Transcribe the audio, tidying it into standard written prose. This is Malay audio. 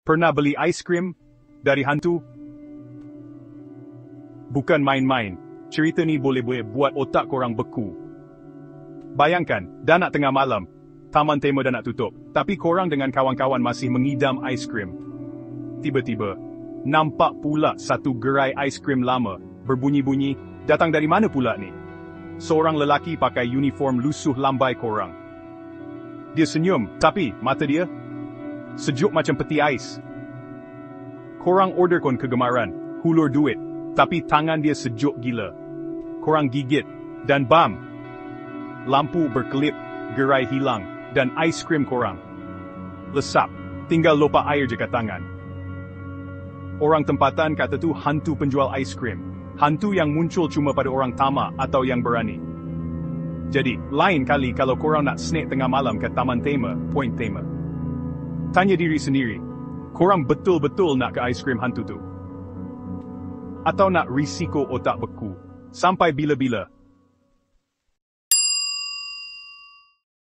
Pernah beli ice cream dari hantu? Bukan main-main. Cerita ni boleh buat otak korang beku. Bayangkan, dah nak tengah malam. Taman tema dah nak tutup. Tapi korang dengan kawan-kawan masih mengidam ice cream. Tiba-tiba, nampak pula satu gerai ice cream lama. Berbunyi-bunyi, datang dari mana pula ni? Seorang lelaki pakai uniform lusuh lambai korang. Dia senyum, tapi mata dia sejuk macam peti ais. Korang order kon kegemaran, hulur duit, tapi tangan dia sejuk gila. Korang gigit, dan bam! Lampu berkelip, gerai hilang, dan ice cream korang lesap, tinggal lopak air je kat tangan. Orang tempatan kata tu hantu penjual ice cream. Hantu yang muncul cuma pada orang tamak atau yang berani. Jadi, lain kali kalau korang nak snack tengah malam kat taman tema, point tema. Tanya diri sendiri, korang betul-betul nak ke ice cream hantu tu? Atau nak risiko otak beku? Sampai bila-bila?